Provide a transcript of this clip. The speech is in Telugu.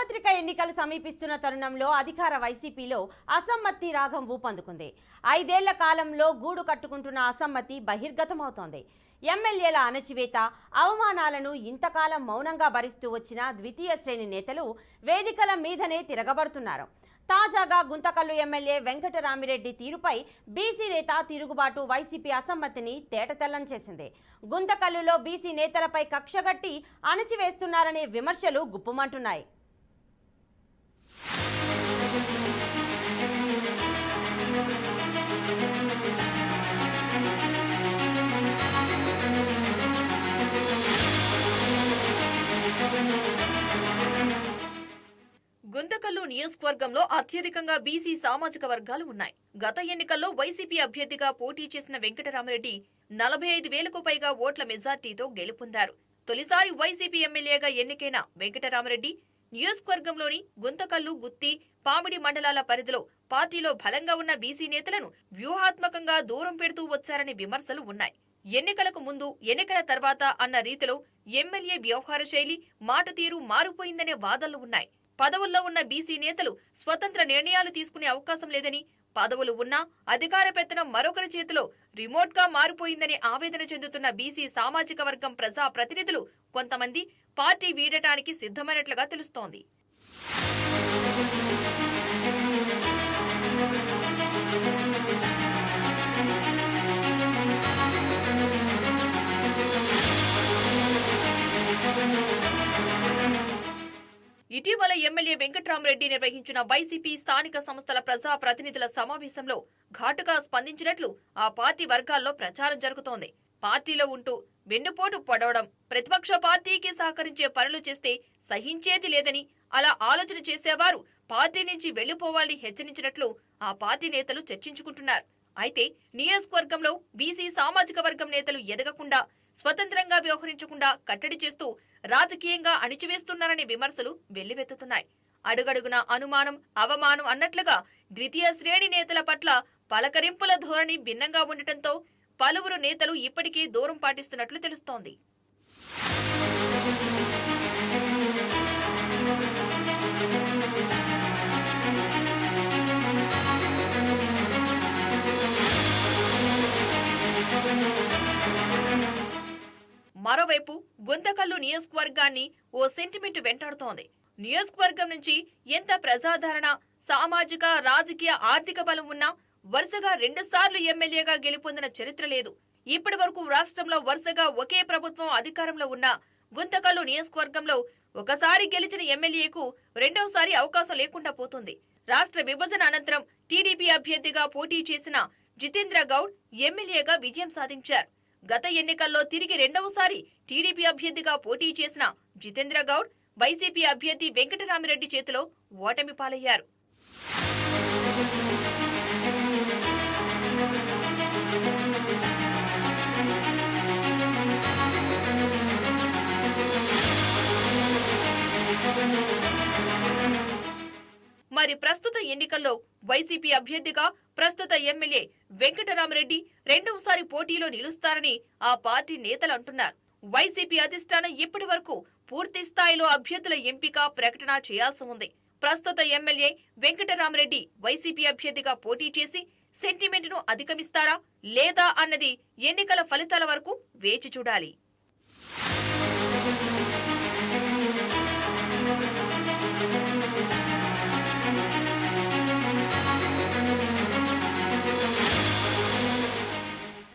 సార్వత్రిక ఎన్నికలు సమీపిస్తున్న తరుణంలో అధికార వైసీపీలో అసమ్మతి రాగం ఊపందుకుంది. 5 ఏళ్ల కాలంలో గూడు కట్టుకుంటున్న అసమ్మతి బహిర్గతమవుతోంది. ఎమ్మెల్యేల అణచివేత, అవమానాలను ఇంతకాలం మౌనంగా భరిస్తూ వచ్చిన ద్వితీయ శ్రేణి నేతలు వేదికల మీదనే తిరగబడుతున్నారు. తాజాగా గుంతకల్లు ఎమ్మెల్యే వెంకటరామిరెడ్డి తీరుపై బీసీ నేత తిరుగుబాటు వైసీపీ అసమ్మతిని తేటతెల్లం చేసింది. గుంతకల్లులో బీసీ నేతలపై కక్షగట్టి అణచివేస్తున్నారనే విమర్శలు గుప్పుమంటున్నాయి. గుంతకల్లు నియోజకవర్గంలో అత్యధికంగా బీసీ సామాజిక వర్గాలు ఉన్నాయి. గత ఎన్నికల్లో వైసీపీ అభ్యర్థిగా పోటీ చేసిన వెంకటరామిరెడ్డి 45,000కు పైగా ఓట్ల మెజార్టీతో గెలుపొందారు. తొలిసారి వైసీపీ ఎమ్మెల్యేగా ఎన్నికైన వెంకటరామిరెడ్డి నియోజకవర్గంలోని గుంతకల్లు, గుత్తి, పామిడి మండలాల పరిధిలో పార్టీలో బలంగా ఉన్న బీసీ నేతలను వ్యూహాత్మకంగా దూరం పెడుతూ వచ్చారనే విమర్శలు ఉన్నాయి. ఎన్నికలకు ముందు, ఎన్నికల తర్వాత అన్న రీతిలో ఎమ్మెల్యే వ్యవహార శైలి, మాట తీరు మారిపోయిందనే వాదనలు ఉన్నాయి. పదవుల్లో ఉన్న బీసీ నేతలు స్వతంత్ర నిర్ణయాలు తీసుకునే అవకాశం లేదని, పదవులు ఉన్నా అధికార పెత్తనం మరొకరి చేతిలో రిమోట్ గా మారిపోయిందని ఆవేదన చెందుతున్న బీసీ సామాజిక వర్గం ప్రజా ప్రతినిధులు కొంతమంది పార్టీ వీడటానికి సిద్ధమైనట్లుగా తెలుస్తోంది. ఇటీవల ఎమ్మెల్యే వెంకటరామిరెడ్డి నిర్వహించిన వైసీపీ స్థానిక సంస్థల ప్రజా ప్రతినిధుల సమావేశంలో ఘాటుగా స్పందించినట్లు ఆ పార్టీ వర్గాల్లో ప్రచారం జరుగుతోంది. పార్టీలో ఉంటూ వెన్నుపోటు పొడవడం, ప్రతిపక్ష పార్టీకి సహకరించే పనులు చేస్తే సహించేది లేదని, అలా ఆలోచన చేసేవారు పార్టీ నుంచి వెళ్లిపోవాలని హెచ్చరించినట్లు ఆ పార్టీ నేతలు చర్చించుకుంటున్నారు. అయితే నియోజకవర్గంలో బీసీ సామాజిక వర్గం నేతలు ఎదగకుండా, స్వతంత్రంగా వ్యవహరించకుండా కట్టడి చేస్తూ రాజకీయంగా అణిచివేస్తున్నారనే విమర్శలు వెల్లువెత్తుతున్నాయి. అడుగడుగున అనుమానం, అవమానం అన్నట్లుగా ద్వితీయ శ్రేణి నేతల పట్ల పలకరింపుల ధోరణి భిన్నంగా ఉండటంతో పలువురు నేతలు ఇప్పటికీ దూరం పాటిస్తున్నట్లు తెలుస్తోంది. మరోవైపు గుంతకల్లు నియోజకవర్గాన్ని ఓ సెంటిమెంట్ వెంటాడుతోంది. నియోజకవర్గం నుంచి ఎంత ప్రజాదరణ, సామాజిక, రాజకీయ, ఆర్థిక బలం ఉన్నా వరుసగా 2 సార్లు ఎమ్మెల్యేగా గెలుపొందిన చరిత్ర లేదు. ఇప్పటి వరకు రాష్ట్రంలో వరుసగా ఒకే ప్రభుత్వం అధికారంలో ఉన్న గుంతకల్లు నియోజకవర్గంలో ఒకసారి గెలిచిన ఎమ్మెల్యేకు రెండవసారి అవకాశం లేకుండా పోతుంది. రాష్ట్ర విభజన అనంతరం టీడీపీ అభ్యర్థిగా పోటీ చేసిన జితేంద్ర గౌడ్ ఎమ్మెల్యేగా విజయం సాధించారు. గత ఎన్నికల్లో తిరిగి రెండవసారి టీడీపీ అభ్యర్థిగా పోటీ చేసిన జితేంద్ర గౌడ్ వైసీపీ అభ్యర్థి వెంకటరామిరెడ్డి చేతిలో ఓటమి పాలయ్యారు. మరి ప్రస్తుత ఎన్నికల్లో వైసీపీ అభ్యర్థిగా ప్రస్తుత ఎమ్మెల్యే వెంకటరామిరెడ్డి రెండవసారి పోటీలో నిలుస్తారని ఆ పార్టీ నేతలు అంటున్నారు. వైసీపీ అధిష్టానం ఇప్పటి వరకు పూర్తి స్థాయిలో అభ్యర్థుల ఎంపిక, ప్రకటన చేయాల్సి ఉంది. ప్రస్తుత ఎమ్మెల్యే వెంకటరామిరెడ్డి వైసీపీ అభ్యర్థిగా పోటీ చేసి సెంటిమెంట్ను అధిగమిస్తారా లేదా అన్నది ఎన్నికల ఫలితాల వరకు వేచి చూడాలి.